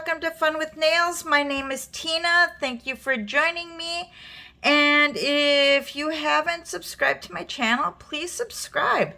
welcome to Fun with Nails. My name is Tina. Thank you for joining me. And if you haven't subscribed to my channel, please subscribe.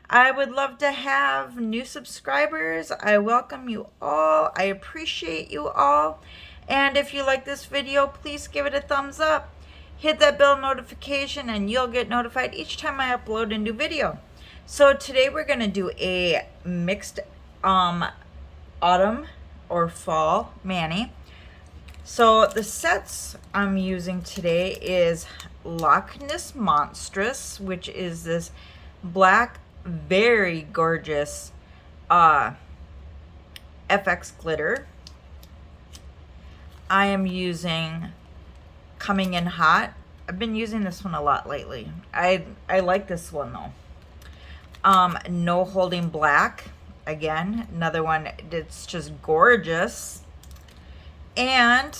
I would love to have new subscribers. I welcome you all. I appreciate you all. And if you like this video, please give it a thumbs up. Hit that bell notification and you'll get notified each time I upload a new video. So today we're going to do a mixed autumn or fall mani. So the sets I'm using today is Loch Ness Monstress, which is this black, very gorgeous FX glitter. I am using Coming in Hot. I've been using this one a lot lately. I like this one though. No Holding Black. Again, another one that's just gorgeous. And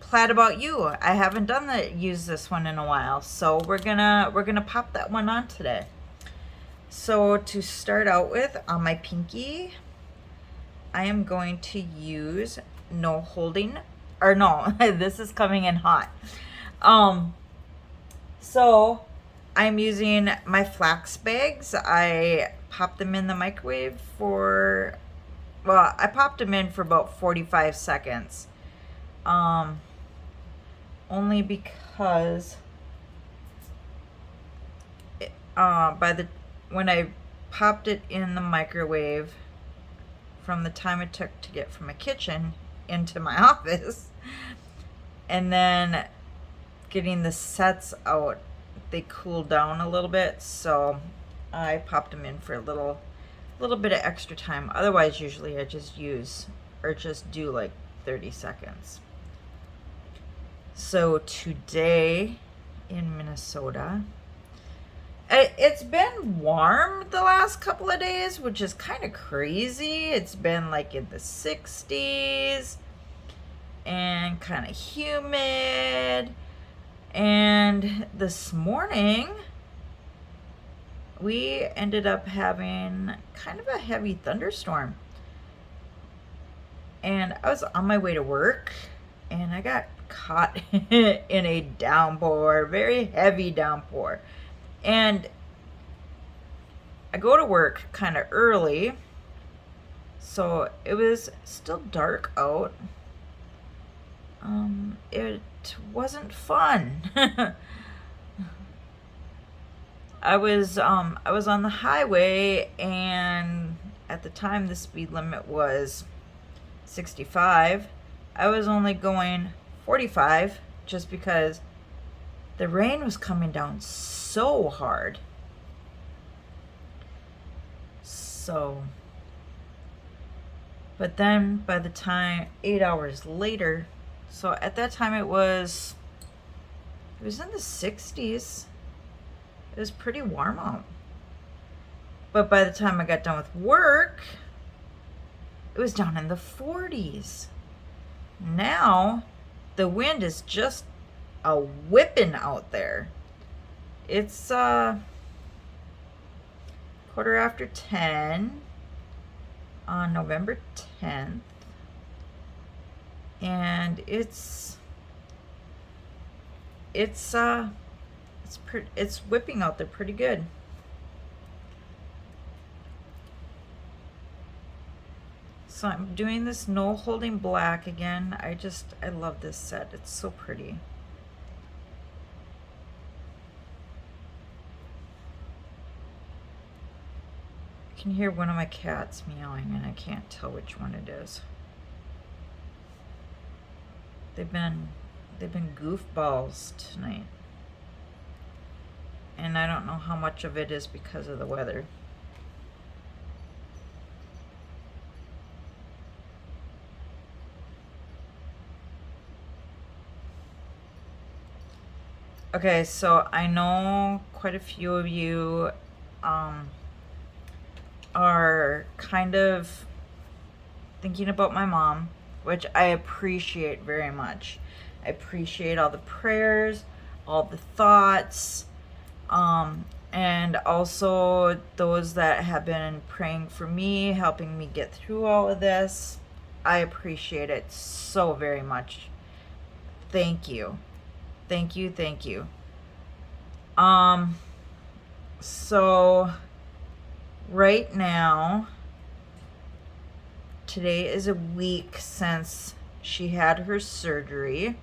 Plaid About You. I haven't used this one in a while, so we're gonna pop that one on today. So to start out with, on my pinky, I am going to use No Holding, or no, this is Coming in Hot. So I'm using my flax bags. I popped them in the microwave for, well, I popped them in for about 45 seconds. Only because when I popped it in the microwave, from the time it took to get from my kitchen into my office, and then getting the sets out, they cooled down a little bit, so I popped them in for a little bit of extra time. Otherwise, usually I just do like 30 seconds. So today in Minnesota, it's been warm the last couple of days, which is kind of crazy. It's been like in the 60s and kind of humid. And this morning, we ended up having kind of a heavy thunderstorm. And I was on my way to work, and I got caught in a downpour, very heavy downpour. And I go to work kind of early, so it was still dark out. It wasn't fun. I was on the highway, and at the time the speed limit was 65. I was only going 45 just because the rain was coming down so hard. So, but then by the time 8 hours later, so at that time it was in the 60s. It was pretty warm out. But by the time I got done with work, it was down in the 40s. Now, the wind is just a whipping out there. It's 10:15 on November 10th. And it's whipping out there pretty good. So I'm doing this No Holding Black again. I love this set. It's so pretty. I can hear one of my cats meowing, and I can't tell which one it is. They've been goofballs tonight. And I don't know how much of it is because of the weather. Okay, so I know quite a few of you are kind of thinking about my mom, which I appreciate very much. I appreciate all the prayers, all the thoughts, and also those that have been praying for me, helping me get through all of this. I appreciate it so very much. Thank you. Thank you, thank you. Um, so right now, today is a week since she had her surgery.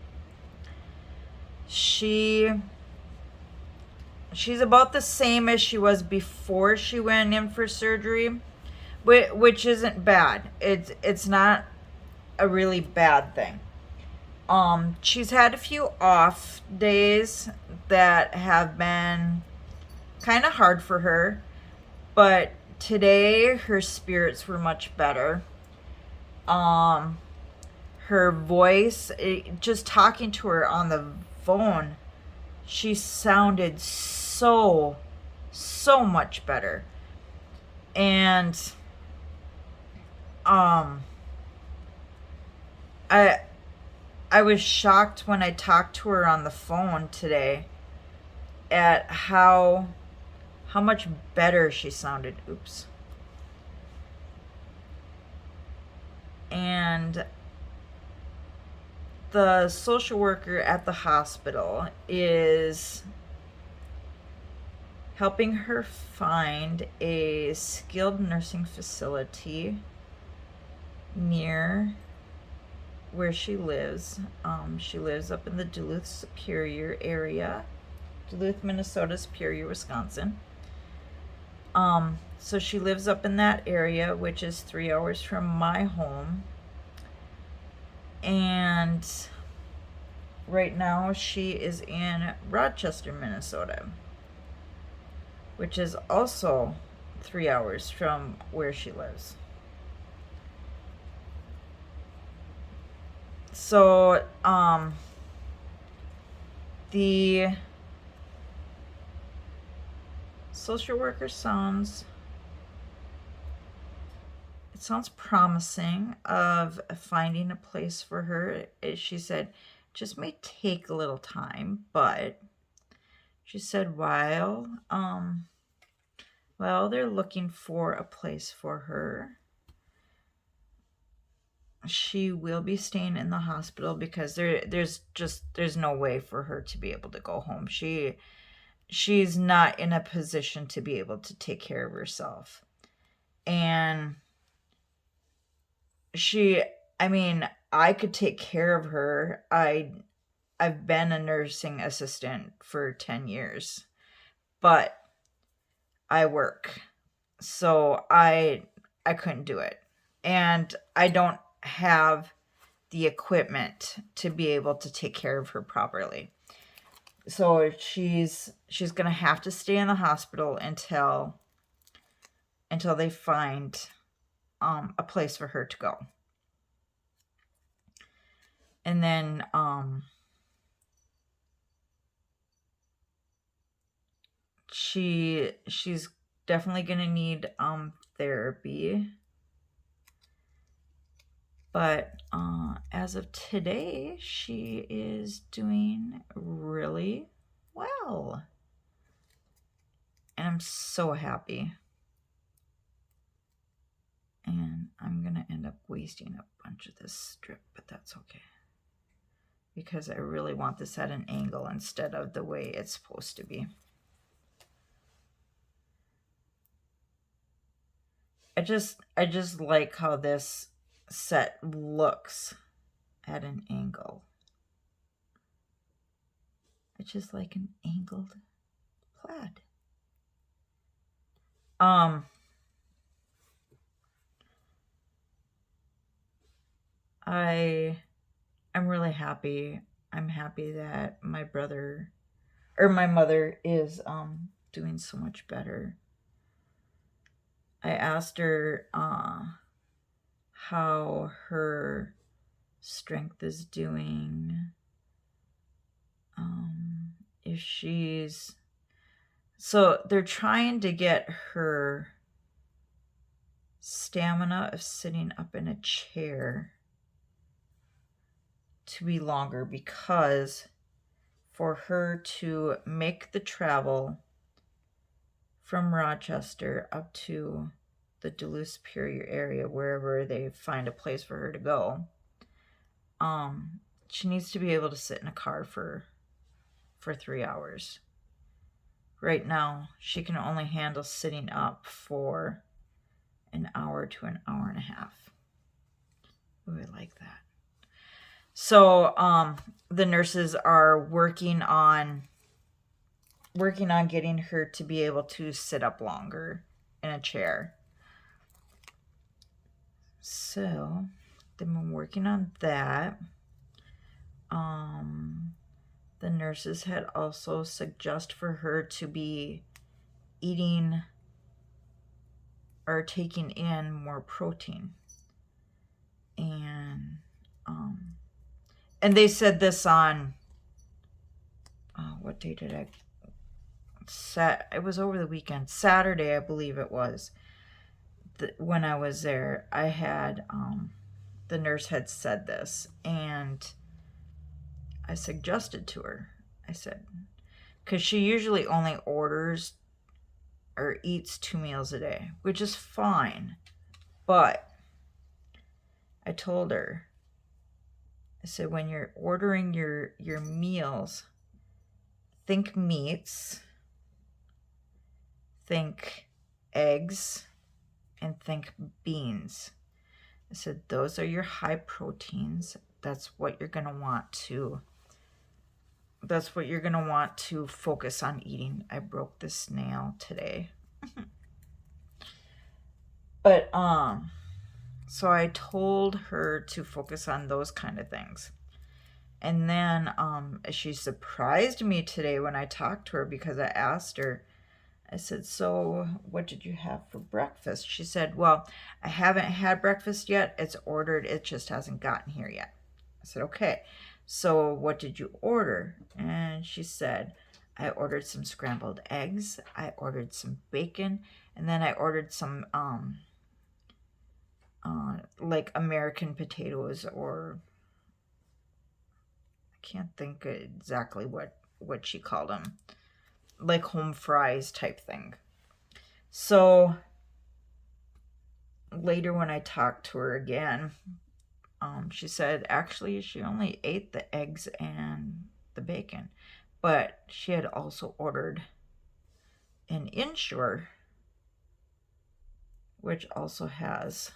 She's about the same as she was before she went in for surgery, which isn't bad. It's not a really bad thing. She's had a few off days that have been kind of hard for her, but today her spirits were much better. Her voice, just talking to her on the phone, she sounded so much better. And I I was shocked when I talked to her on the phone today at how much better she sounded. Oops. And the social worker at the hospital is helping her find a skilled nursing facility near where she lives. She lives up in the Duluth Superior area, Duluth, Minnesota, Superior, Wisconsin. So she lives up in that area, which is 3 hours from my home. And right now she is in Rochester, Minnesota, which is also 3 hours from where she lives. So, the social worker sounds promising of finding a place for her. She said, just may take a little time, but she said while they're looking for a place for her, she will be staying in the hospital because there's no way for her to be able to go home. She's not in a position to be able to take care of herself. And I could take care of her. I've been a nursing assistant for 10 years, but I work. So I couldn't do it. And I don't have the equipment to be able to take care of her properly. So she's going to have to stay in the hospital until they find a place for her to go. And then she's definitely going to need therapy. But as of today, she is doing really well. And I'm so happy. And I'm going to end up wasting a bunch of this strip, but that's okay. Because I really want this at an angle instead of the way it's supposed to be. I just like how this set looks at an angle. It's just like an angled plaid. I'm really happy. I'm happy that my mother is doing so much better. I asked her how her strength is doing. If she's... So they're trying to get her stamina of sitting up in a chair to be longer, because for her to make the travel from Rochester up to the Duluth Superior area, wherever they find a place for her to go. She needs to be able to sit in a car for 3 hours. Right now, she can only handle sitting up for an hour to an hour and a half. Ooh, I like that. So, the nurses are working on getting her to be able to sit up longer in a chair. So, they've been working on that. The nurses had also suggested for her to be eating or taking in more protein. And they said this on, what day did I set? It was over the weekend. Saturday, I believe it was. When I was there, I had, the nurse had said this, and I suggested to her, I said, because she usually only orders or eats 2 meals a day, which is fine. But I told her, I said, when you're ordering your meals, think meats, think eggs, and think beans. I said, those are your high proteins. That's what you're going to want to focus on eating. I broke this nail today. But so I told her to focus on those kind of things. And then she surprised me today when I talked to her, because I asked her, I said, so what did you have for breakfast? She said, well, I haven't had breakfast yet. It's ordered. It just hasn't gotten here yet. I said, okay. So what did you order? And she said, I ordered some scrambled eggs. I ordered some bacon. And then I ordered some like American potatoes, or I can't think exactly what she called them, like home fries type thing. So later when I talked to her again, she said actually she only ate the eggs and the bacon, but she had also ordered an Ensure, which also has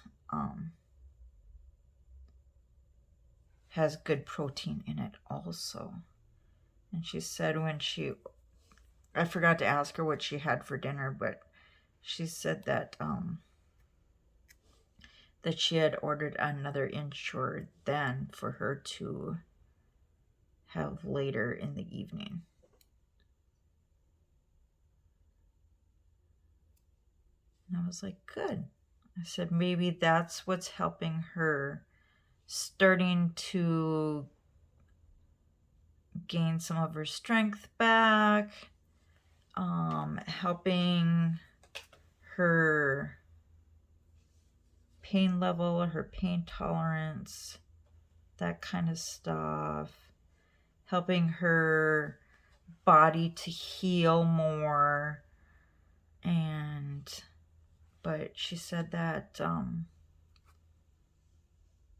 good protein in it also. And she said I forgot to ask her what she had for dinner, but she said that that she had ordered another Ensure then for her to have later in the evening. And I was like, good. I said, maybe that's what's helping her starting to gain some of her strength back, helping her pain level, her pain tolerance, that kind of stuff, helping her body to heal more. But she said that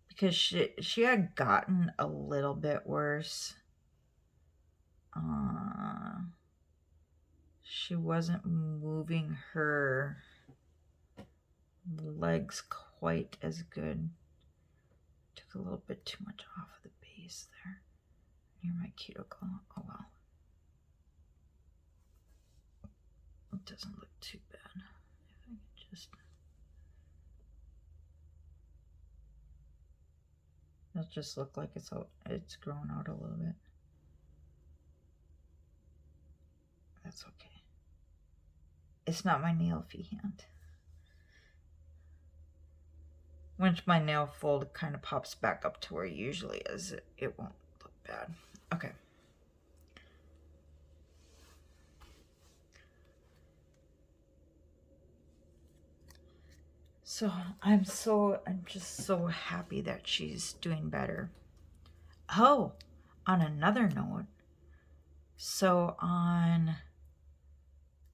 because she had gotten a little bit worse, she wasn't moving her legs quite as good. Took a little bit too much off of the base there near my keto glow. Oh well, it doesn't look too bad. If I can just, it'll just look like it's grown out a little bit. That's okay. It's not my nail-fee hand. Once my nail fold kind of pops back up to where it usually is, it won't look bad. Okay. So I'm just so happy that she's doing better. Oh, on another note, so on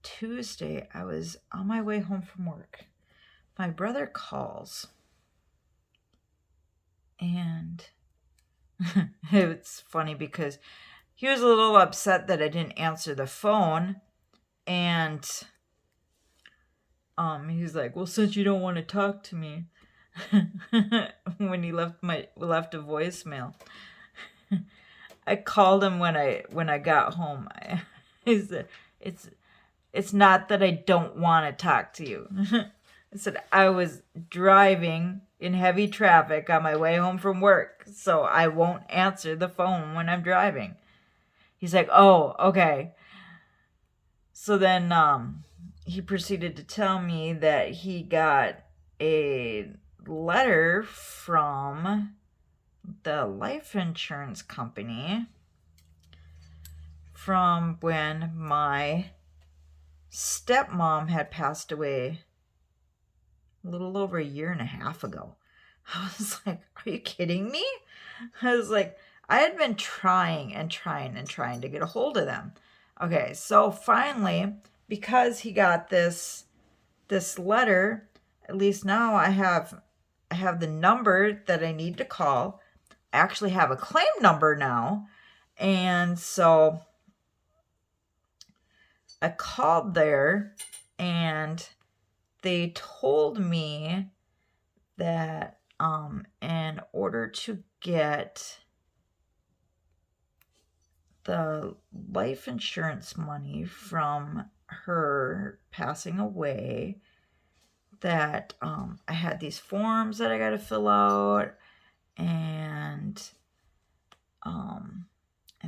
Tuesday, I was on my way home from work. my brother calls, and it's funny because he was a little upset that I didn't answer the phone, and he's like, well, since you don't want to talk to me, when he left a voicemail. I called him when I got home. He said, it's not that I don't want to talk to you. I said I was driving in heavy traffic on my way home from work, so I won't answer the phone when I'm driving. He's like, oh, okay. So then he proceeded to tell me that he got a letter from the life insurance company from when my stepmom had passed away a little over a year and a half ago. I was like, are you kidding me? I was like, I had been trying to get a hold of them. Okay, so finally, because he got this letter, at least now I have the number that I need to call. I actually have a claim number now. And so I called there, and they told me that in order to get the life insurance money from her passing away, that I had these forms that I got to fill out, and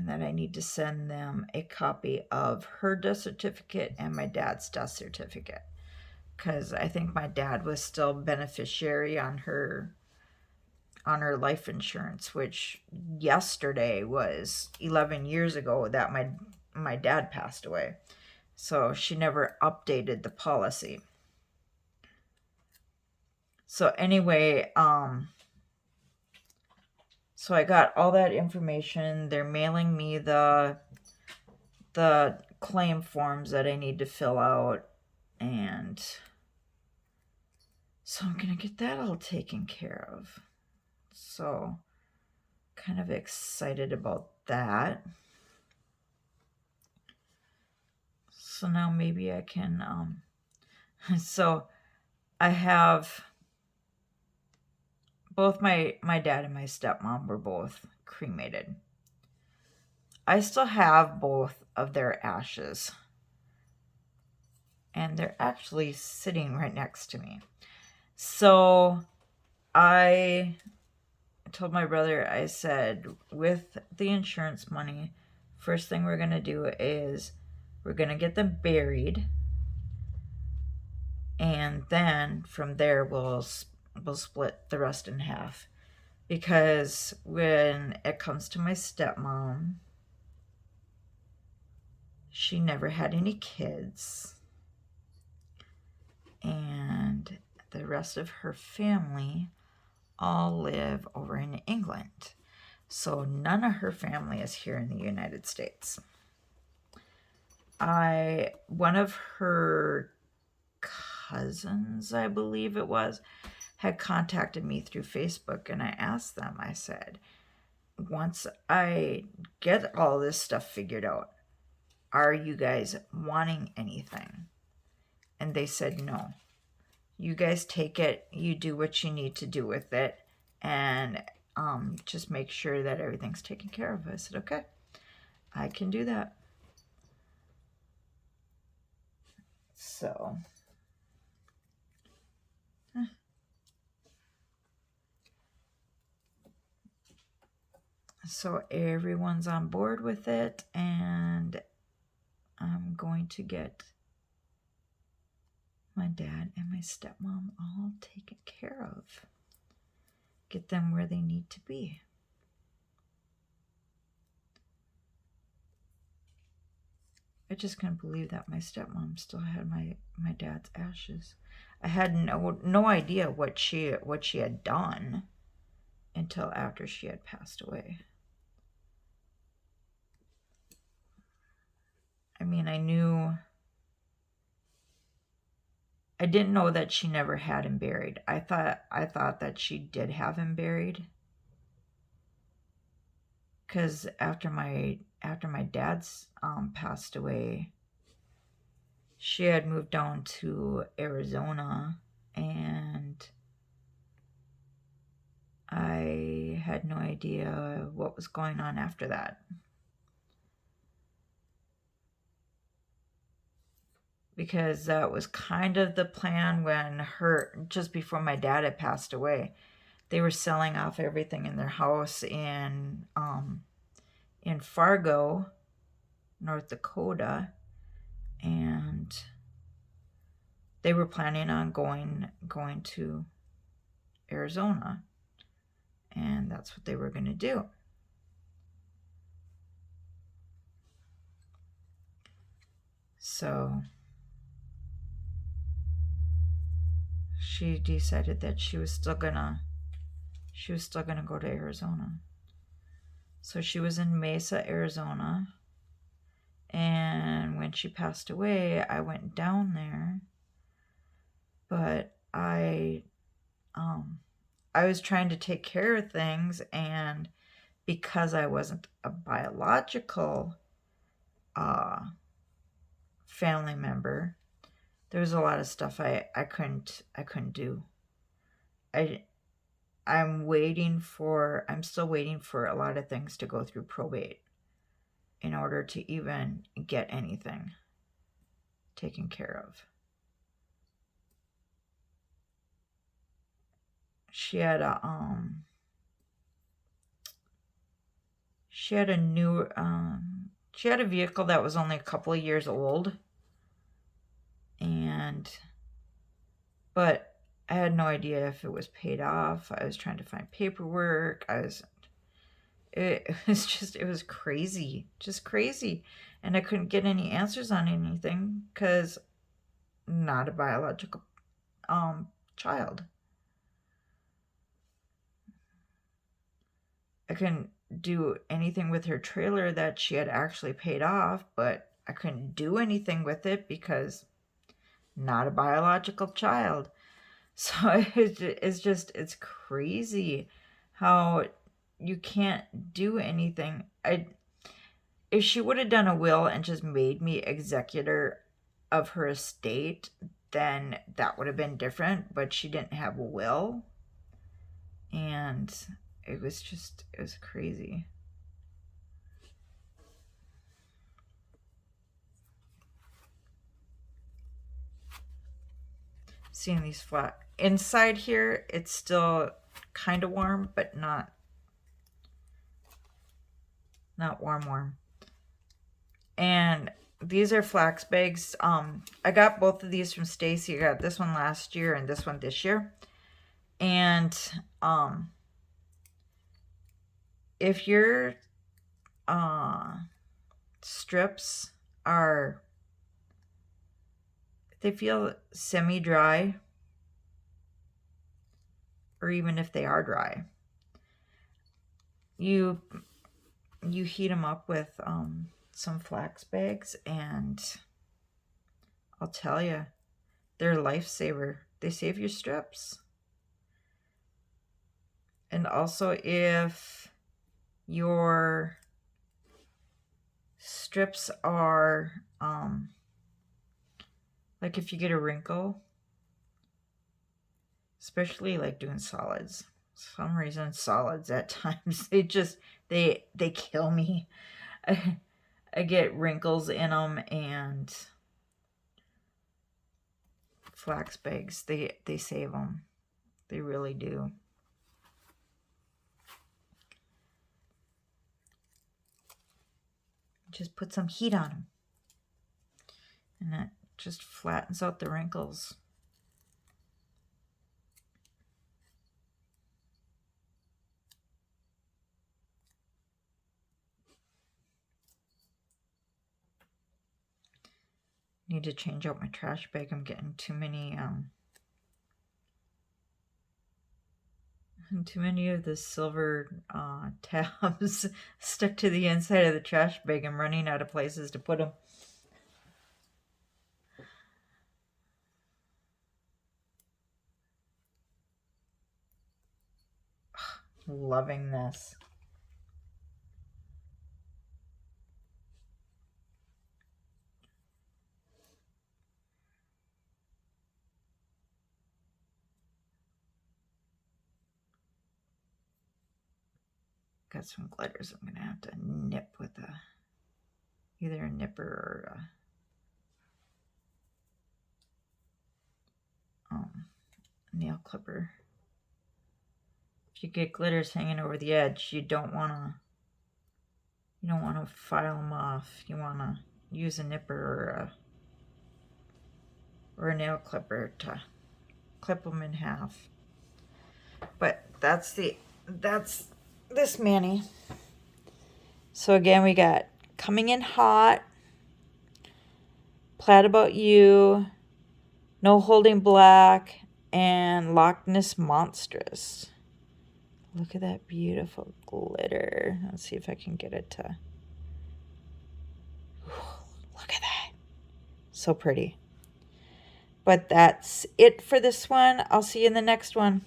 that I need to send them a copy of her death certificate and my dad's death certificate, because I think my dad was still beneficiary on her life insurance, which yesterday was 11 years ago that my dad passed away. So she never updated the policy. So anyway, so I got all that information. They're mailing me the claim forms that I need to fill out, and so I'm gonna get that all taken care of. So kind of excited about that. So now maybe I can so I have both my dad and my stepmom were both cremated. I still have both of their ashes, and they're actually sitting right next to me. So I told my brother, I said, with the insurance money, first thing we're going to do is we're going to get them buried, and then from there we'll split the rest in half. Because when it comes to my stepmom, she never had any kids, and the rest of her family all live over in England. So none of her family is here in the United States. One of her cousins, I believe it was, had contacted me through Facebook, and I asked them, I said, once I get all this stuff figured out, are you guys wanting anything? And they said, no. You guys take it, you do what you need to do with it, and just make sure that everything's taken care of. I said, okay, I can do that. So everyone's on board with it, and I'm going to get my dad and my stepmom all taken care of. Get them where they need to be. I just couldn't believe that my stepmom still had my dad's ashes. I had no idea what she had done until after she had passed away. I mean, I I didn't know that she never had him buried. I thought that she did have him buried, because after my dad's passed away, she had moved down to Arizona, and I had no idea what was going on after that. Because that was kind of the plan when just before my dad had passed away. They were selling off everything in their house in Fargo, North Dakota, and they were planning on going to Arizona, and that's what they were going to do. So she decided that she was still gonna go to Arizona. So she was in Mesa, Arizona, and when she passed away, I went down there, but I was trying to take care of things, and because I wasn't a biological family member, there was a lot of stuff I couldn't do. I'm still waiting for a lot of things to go through probate in order to even get anything taken care of. She had a vehicle that was only a couple of years old, but I had no idea if it was paid off. I was trying to find paperwork. It was crazy, just crazy. And I couldn't get any answers on anything because not a biological child. I couldn't do anything with her trailer that she had actually paid off, but I couldn't do anything with it because not a biological child. So it's crazy how you can't do anything. If she would have done a will and just made me executor of her estate, then that would have been different, but she didn't have a will, and it was crazy. Seeing these flat inside here, it's still kind of warm, but not warm. And these are flax bags. I got both of these from Stacy. I got this one last year and this one this year. And if your strips they feel semi-dry, or even if they are dry, you heat them up with some flax bags, and I'll tell you, they're a lifesaver. They save your strips. And also, if your strips are like if you get a wrinkle, especially like doing solids, for some reason solids at times they kill me. I get wrinkles in them, and flax bags, they save them. They really do. Just put some heat on them, and that just flattens out the wrinkles. Need to change out my trash bag. I'm getting too many of the silver tabs stuck to the inside of the trash bag. I'm running out of places to put them. Loving this. Got some glitters I'm gonna have to nip with either a nipper or a nail clipper. If you get glitters hanging over the edge, you don't wanna file them off. You wanna use a nipper or a nail clipper to clip them in half. But that's this mani. So again, we got Coming in Hot, Plaid About You, No Holding Black, and Loch Ness Monstress. Look at that beautiful glitter. Let's see if I can get it to... Look at that. So pretty. But that's it for this one. I'll see you in the next one.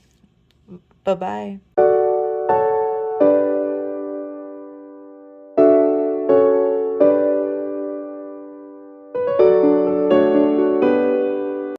Bye-bye.